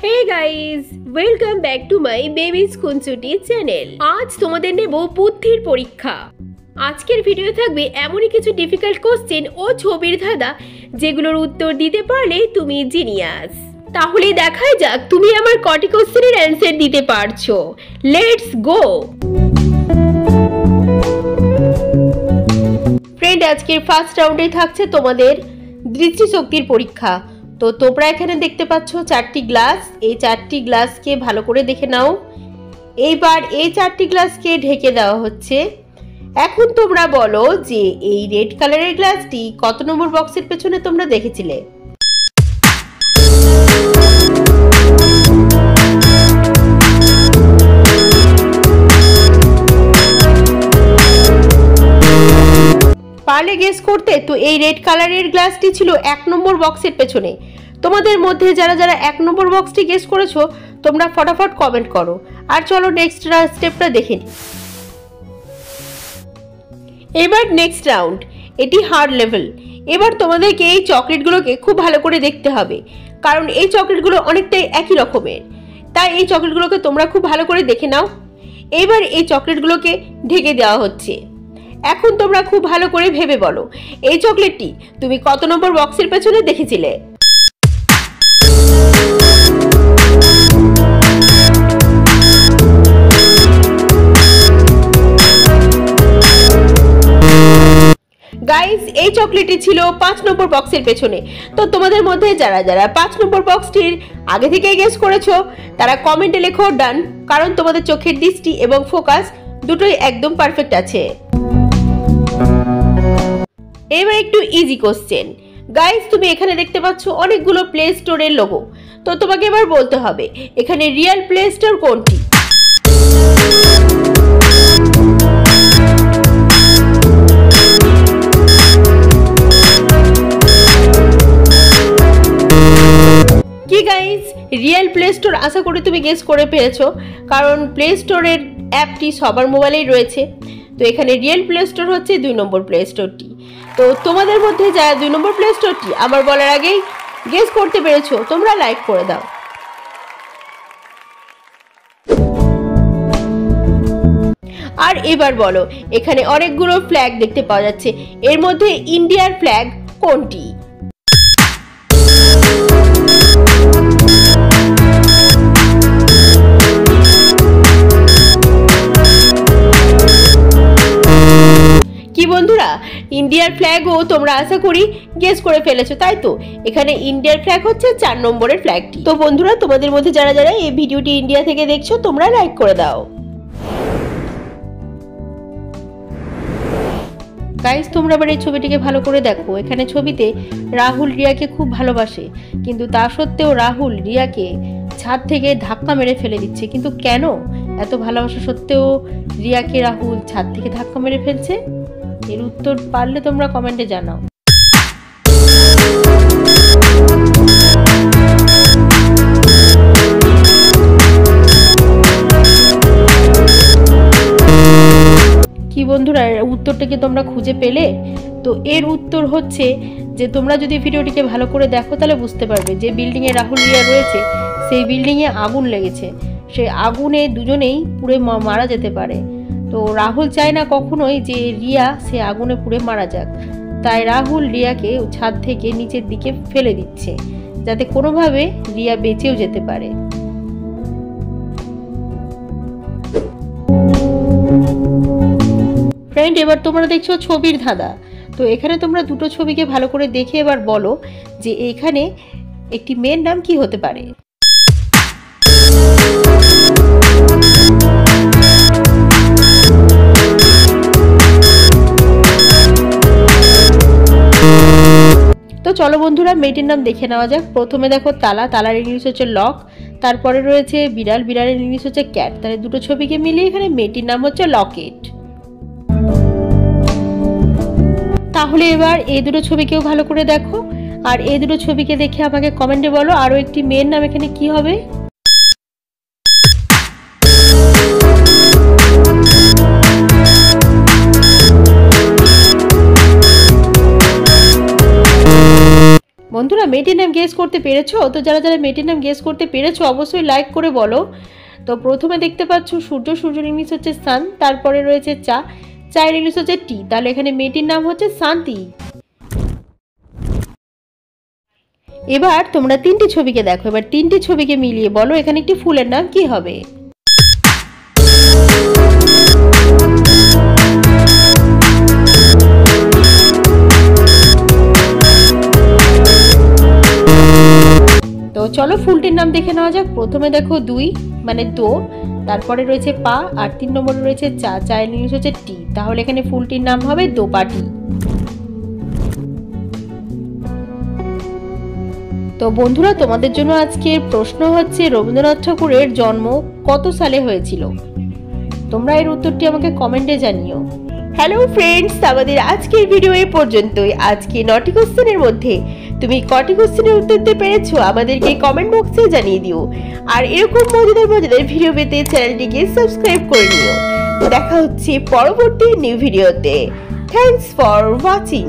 Hey guys, welcome back to my Baby's খুনসুটি channel. আজ তোমাদের নেব বুদ্ধির পরীক্ষা। আজকের ভিডিও থাকবে এমনই কিছু ডিফিকাল্ট কোশ্চেন ও ছবির ধাঁধা যেগুলোর উত্তর দিতে পারলে তুমি জিনিয়াস। তাহলে দেখাই যাক তুমি আমার কটি কোশ্চেনের অ্যানসার দিতে পারছো। Let's go. ফ্রেন্ড, আজকের ফার্স্ট রাউন্ডে থাকছে তোমাদের দৃষ্টিশক্তির পরীক্ষা। তো তোমরা এখানে দেখতে পাচ্ছ চারটি গ্লাস। এই চারটি গ্লাসকে ভালো করে দেখে নাও। এইবার এই চারটি গ্লাসকে ঢেকে দেওয়া হচ্ছে। এখন তোমরা বলো যে এই রেড কালারের গ্লাসটি কত নম্বর বক্সের পেছনে তোমরা দেখেছিলে। পারলে গেস করতে? তো এই রেড কালারের গ্লাসটি ছিল 1 নম্বর বক্সের পেছনে। তোমাদের মধ্যে যারা যারা 1 নম্বর বক্সটি গেস করেছো তোমরা ফটাফট কমেন্ট করো। আর চলো নেক্সট স্টেপটা দেখে নিই। এবার নেক্সট রাউন্ড, এটি হার্ড লেভেল। এবার তোমাদেরকে এই চকলেটগুলোকে খুব ভালো করে দেখতে হবে, কারণ এই চকলেটগুলো অনেকটাই একই রকমের। তাই এই চকলেটগুলোকে তোমরা খুব ভালো করে দেখে নাও। এবার এই চকলেটগুলোকে ঢেকে দেওয়া হচ্ছে। এখন তোমরা খুব ভালো করে ভেবে বলো এই চকলেটটি তুমি কত নম্বর বক্সের পেছনে দেখেছিলে। গাইস, এই চকলেটটি ছিল 5 নম্বর বক্সের পেছনে। তো তোমাদের মধ্যে যারা যারা 5 নম্বর বক্সটির আগে থেকেই গেস করেছো তারা কমেন্টে লেখো ডান, কারণ তোমাদের চোখের দৃষ্টি এবং ফোকাস দুটোই একদম পারফেক্ট আছে। এবার একটু ইজি কোশ্চেন। গাইস, তুমি এখানে দেখতে পাচ্ছ অনেকগুলো প্লে স্টোরের লোগো। তো তোমাকে এবার বলতে হবে এখানে রিয়েল প্লে স্টোর কোনটি। কি গাইস, রিয়েল প্লে স্টোর আশা করি তুমি গেস করে পেয়েছো, কারণ প্লে স্টোরের অ্যাপটি সবার মোবাইলেই রয়েছে। তো এখানে রিয়েল প্লে স্টোর হচ্ছে 2 নম্বর প্লে স্টোরটি। তো তোমাদের মধ্যে যারা 2 নম্বর প্লে স্টোরটি আমার বলার আগেই গেস করতে পেরেছো তোমরা লাইক করে দাও। আর এবার বলো এখানে অনেকগুলো ফ্ল্যাগ দেখতে পাওয়া যাচ্ছে, এর মধ্যে ইন্ডিয়ার ফ্ল্যাগ কোনটি। কি বন্ধুরা, ইন্ডিয়ার ফ্ল্যাগও তোমরা আশা করি গেস করে ফেলেছো, তাই তো? এখানে ইন্ডিয়ার ফ্ল্যাগ হচ্ছে 4 নম্বরের ফ্ল্যাগটি। তো বন্ধুরা, তোমাদের মধ্যে যারা যারা এই ভিডিওটি ইন্ডিয়া থেকে দেখছো তোমরা লাইক করে দাও। গাইস, তোমরা আবার এই ছবিটিকে ভালো করে দেখো। এখানে ছবিতে রাহুল রিয়াকে খুব ভালোবাসে, কিন্তু তা সত্ত্বেও রাহুল রিয়াকে ছাদ থেকে ধাক্কা মেরে ফেলে দিচ্ছে। কিন্তু কেন এত ভালোবাসা সত্ত্বেও রিয়াকে রাহুল ছাদ থেকে ধাক্কা মেরে ফেলছে? এর উত্তর পারলে তোমরা কমেন্টে জানাও। কি বন্ধুরা, উত্তরটাকে তোমরা খুঁজে পেলে? তো এর উত্তর হচ্ছে যে তোমরা যদি ভিডিওটিকে ভালো করে দেখো তাহলে বুঝতে পারবে যে বিল্ডিংয়ে রাহুল রিয়া রয়েছে সেই বিল্ডিংয়ে আগুন লেগেছে। সেই আগুনে দুজনেই পুড়ে মারা যেতে পারে। তো রাহুল চায় না কখনোই যে রিয়া সে আগুনে পুড়ে মারা যাক, তাই রাহুল রিয়াকে ছাদ থেকে নিচের দিকে ফেলে দিচ্ছে যাতে কোনোভাবে রিয়া বেঁচেও যেতে পারে। ফ্রেন্ড, এবার তোমরা দেখছো ছবির ধাঁধা। তো এখানে তোমরা দুটো ছবিকে ভালো করে দেখে এবার বলো যে এখানে একটি মেয়ের নাম কি হতে পারে। তো চলো বন্ধুরা, মেয়েটির নাম দেখে নেওয়া যাক। প্রথমে দেখো তালা, তালার ইংলিশ হচ্ছে লক। তারপরে রয়েছে বিড়াল, বিড়ালের ইংলিশ হচ্ছে ক্যাট। তাহলে দুটো ছবিকে মিলিয়ে এখানে মেয়েটির নাম হচ্ছে লকেট। তাহলে এবার এই দুটো ছবিকেও ভালো করে দেখো, আর এই দুটো ছবিকে দেখে আমাকে কমেন্টে বলো আরো একটি মেয়ের নাম এখানে কি হবে। বন্ধুরা মেয়েটির নাম গেস করতে পেরেছো? তো যারা যারা মেয়েটির নাম গেস করতে পেরেছো অবশ্যই লাইক করে বলো। তো প্রথমে দেখতে পাচ্ছ সূর্য, সূর্যের ইংলিশ হচ্ছে সান, তারপরে রয়েছে চা, চায়ের ইংলিশ হচ্ছে টি, তাহলে এখানে মেয়েটির নাম হচ্ছে শান্তি। এবার তোমরা তিনটি ছবিকে দেখো, এবার তিনটি ছবিকে মিলিয়ে বলো এখানে একটি ফুলের নাম কি হবে। তো চলো ফুলটির নাম দেখে নেওয়া যাক। প্রথমে দেখো 2 মানে দো, তারপরে রয়েছে পা, আর 3 নম্বরে রয়েছে চা, চায়ের ইংলিশ হচ্ছে টি, তাহলে এখানে ফুলটির নাম হবে দোপাটি। তো বন্ধুরা তোমাদের জন্য আজকের প্রশ্ন হচ্ছে রবীন্দ্রনাথ ঠাকুরের জন্ম কত সালে হয়েছিল? তোমরা এর উত্তরটি আমাকে কমেন্টে জানিও। হ্যালো ফ্রেন্ডস, আমাদের আজকের ভিডিও এই পর্যন্তই। আজকে 9টি কোশ্চেনের মধ্যে তুমি কটি কোশ্চেনের উত্তর দিতে পেরেছো আমাদেরকে কমেন্ট বক্সে জানিয়ে দিও। আর এরকম মজাদার মজাদার ভিডিও পেতে চ্যানেলটিকে সাবস্ক্রাইব করে নিও। দেখা হচ্ছে পরবর্তী নিউ ভিডিওতে। Thanks for watching.